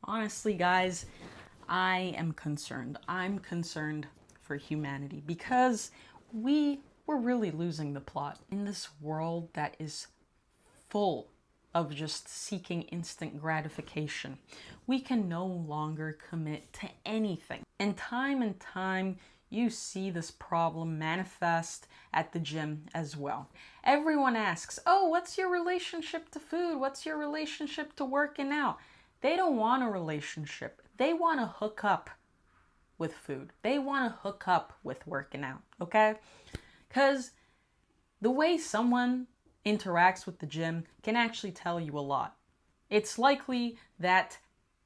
honestly, guys, I am concerned. I'm concerned for humanity because we're really losing the plot in this world that is full of just seeking instant gratification. We can no longer commit to anything. And time, you see this problem manifest at the gym as well. Everyone asks, oh, what's your relationship to food? What's your relationship to working out? They don't want a relationship. They want to hook up with food. They want to hook up with working out, okay? Because the way someone interacts with the gym can actually tell you a lot. It's likely that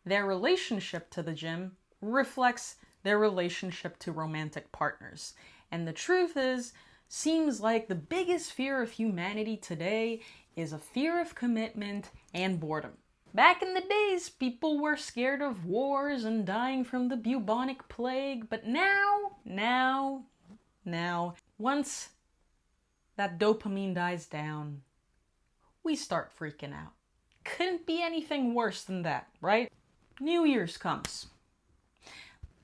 their relationship to the gym reflects their relationship to romantic partners. And the truth is, seems like the biggest fear of humanity today is a fear of commitment and boredom. Back in the days, people were scared of wars and dying from the bubonic plague, but now, once that dopamine dies down, we start freaking out. Couldn't be anything worse than that, right? New Year's comes.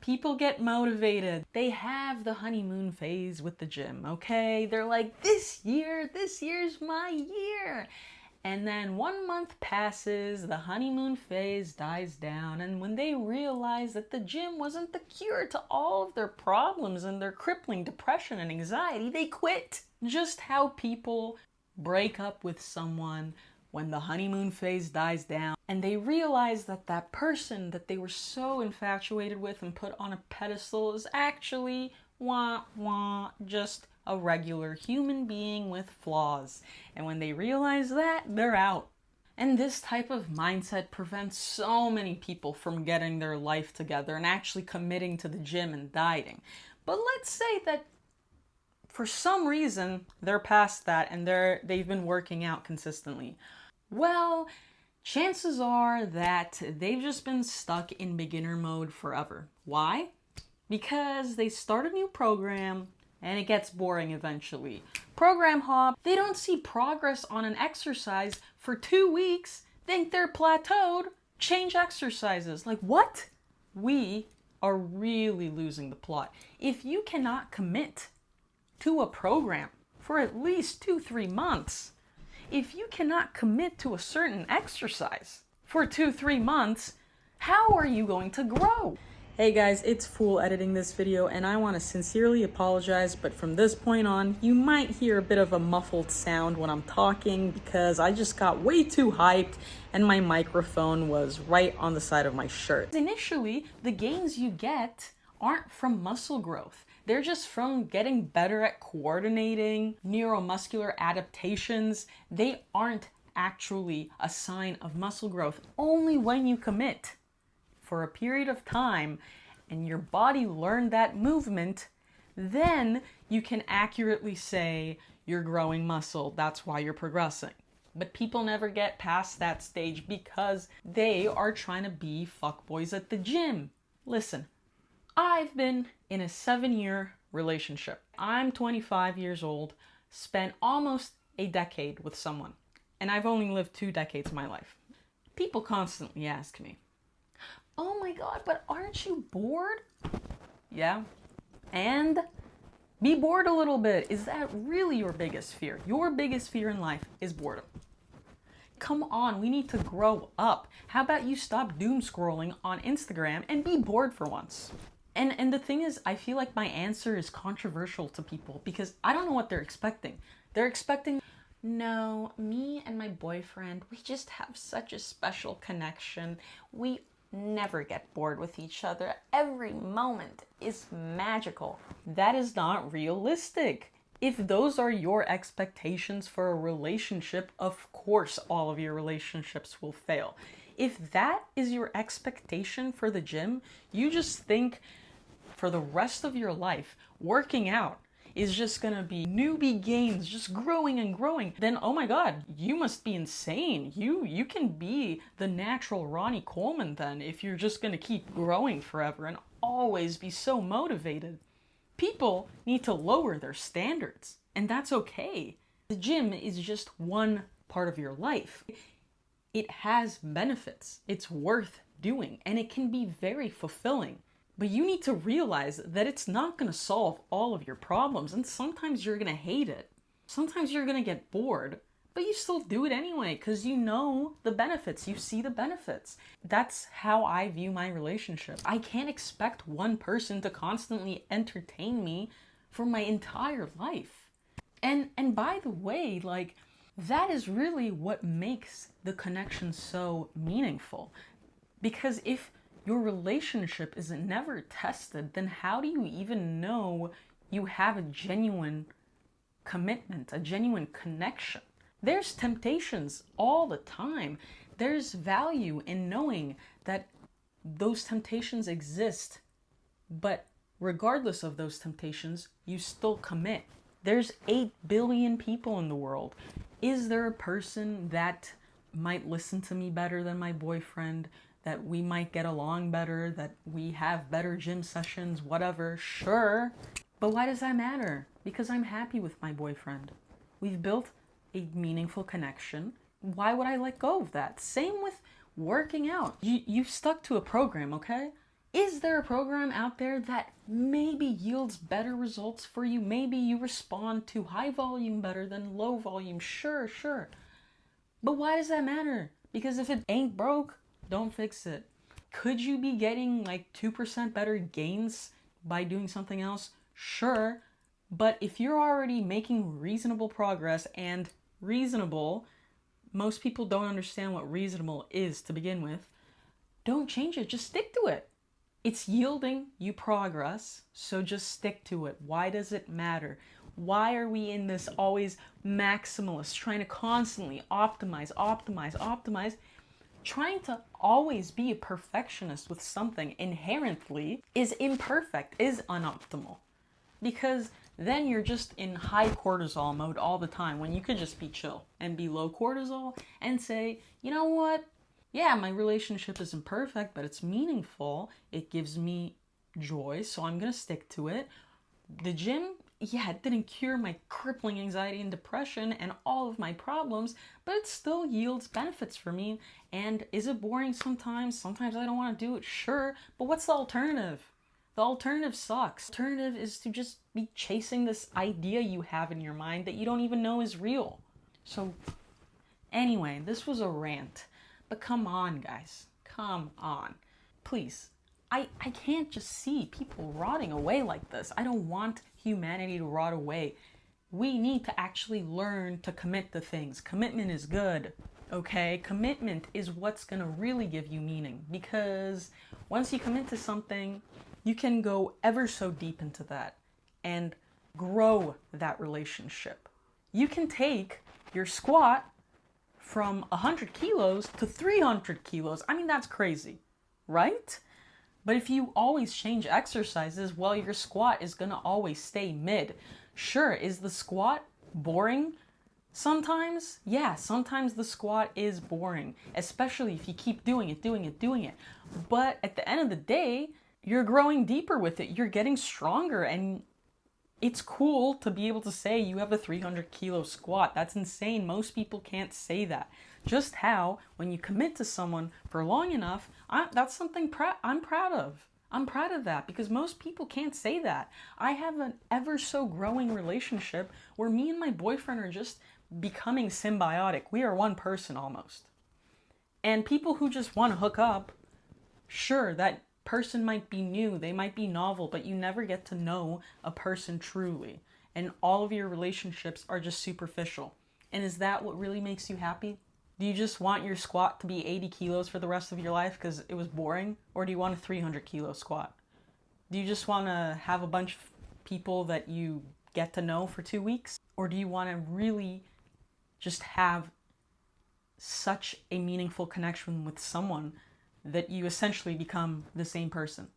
People get motivated. They have the honeymoon phase with the gym, okay? They're like, this year's my year. And then 1 month passes, the honeymoon phase dies down, and when they realize that the gym wasn't the cure to all of their problems and their crippling depression and anxiety, they quit. Just how people break up with someone when the honeymoon phase dies down and they realize that that person that they were so infatuated with and put on a pedestal is actually just a regular human being with flaws. And when they realize that, they're out. And this type of mindset prevents so many people from getting their life together and actually committing to the gym and dieting. But let's say that for some reason they're past that and they've been working out consistently. Well, chances are that they've just been stuck in beginner mode forever. Why? Because they start a new program and it gets boring eventually. Program hop, they don't see progress on an exercise for 2 weeks, think they're plateaued, change exercises. Like, what? We are really losing the plot. If you cannot commit to a program for at least 2-3 months, if you cannot commit to a certain exercise for 2-3 months, how are you going to grow? Hey guys, it's Fool editing this video, and I want to sincerely apologize, but from this point on, you might hear a bit of a muffled sound when I'm talking because I just got way too hyped and my microphone was right on the side of my shirt. Initially, the gains you get aren't from muscle growth. They're just from getting better at coordinating neuromuscular adaptations. They aren't actually a sign of muscle growth. Only when you commit for a period of time and your body learned that movement, then you can accurately say you're growing muscle. That's why you're progressing. But people never get past that stage because they are trying to be fuckboys at the gym. Listen, I've been in a 7-year relationship. I'm 25 years old, spent almost a decade with someone, and I've only lived 2 decades of my life. People constantly ask me, oh my God, but aren't you bored? Yeah, and be bored a little bit. Is that really your biggest fear? Your biggest fear in life is boredom. Come on, we need to grow up. How about you stop doom scrolling on Instagram and be bored for once? And the thing is, I feel like my answer is controversial to people because I don't know what they're expecting. They're expecting, no, me and my boyfriend, we just have such a special connection. We never get bored with each other. Every moment is magical. That is not realistic. If those are your expectations for a relationship, of course all of your relationships will fail. If that is your expectation for the gym, you just think for the rest of your life, working out is just gonna be newbie gains, just growing and growing, then oh my God, you must be insane. You can be the natural Ronnie Coleman then if you're just gonna keep growing forever and always be so motivated. People need to lower their standards, and that's okay. The gym is just one part of your life. It has benefits. It's worth doing, and it can be very fulfilling. But you need to realize that it's not going to solve all of your problems, and sometimes you're going to hate it. Sometimes you're going to get bored, but you still do it anyway because you know the benefits. You see the benefits. That's how I view my relationship. I can't expect one person to constantly entertain me for my entire life. And by the way, like, that is really what makes the connection so meaningful. Because if your relationship is never tested, then how do you even know you have a genuine commitment, a genuine connection? There's temptations all the time. There's value in knowing that those temptations exist, but regardless of those temptations, you still commit. There's 8 billion people in the world. Is there a person that might listen to me better than my boyfriend, that we might get along better, that we have better gym sessions, whatever? Sure. But why does that matter? Because I'm happy with my boyfriend. We've built a meaningful connection. Why would I let go of that? Same with working out. You've stuck to a program, okay? Is there a program out there that maybe yields better results for you? Maybe you respond to high volume better than low volume. Sure. But why does that matter? Because if it ain't broke, don't fix it. Could you be getting like 2% better gains by doing something else? Sure. But if you're already making reasonable progress, and reasonable, most people don't understand what reasonable is to begin with, don't change it. Just stick to it. It's yielding you progress, so just stick to it. Why does it matter? Why are we in this always maximalist, trying to constantly optimize, trying to always be a perfectionist with something inherently is imperfect, is unoptimal. Because then you're just in high cortisol mode all the time when you could just be chill and be low cortisol and say, you know what? Yeah, my relationship isn't perfect, but it's meaningful. It gives me joy, so I'm going to stick to it. The gym, yeah, it didn't cure my crippling anxiety and depression and all of my problems, but it still yields benefits for me. And is it boring sometimes? Sometimes I don't want to do it, sure, but what's the alternative? The alternative sucks. The alternative is to just be chasing this idea you have in your mind that you don't even know is real. So anyway, this was a rant. But come on, guys. Come on. Please. I can't just see people rotting away like this. I don't want humanity to rot away. We need to actually learn to commit to things. Commitment is good, okay? Commitment is what's going to really give you meaning. Because once you commit to something, you can go ever so deep into that and grow that relationship. You can take your squat from 100 kilos to 300 kilos. I mean, that's crazy, right? But if you always change exercises, well, your squat is going to always stay mid. Sure, is the squat boring sometimes? Yeah, sometimes the squat is boring, especially if you keep doing it. But at the end of the day, you're growing deeper with it. You're getting stronger, and it's cool to be able to say you have a 300 kilo squat. That's insane. Most people can't say that. Just how, when you commit to someone for long enough, that's something I'm proud of. I'm proud of that because most people can't say that. I have an ever so growing relationship where me and my boyfriend are just becoming symbiotic. We are one person almost. And people who just want to hook up, sure, that person might be new, they might be novel, but you never get to know a person truly. And all of your relationships are just superficial. And is that what really makes you happy? Do you just want your squat to be 80 kilos for the rest of your life because it was boring? Or do you want a 300 kilo squat? Do you just want to have a bunch of people that you get to know for 2 weeks? Or do you want to really just have such a meaningful connection with someone that you essentially become the same person?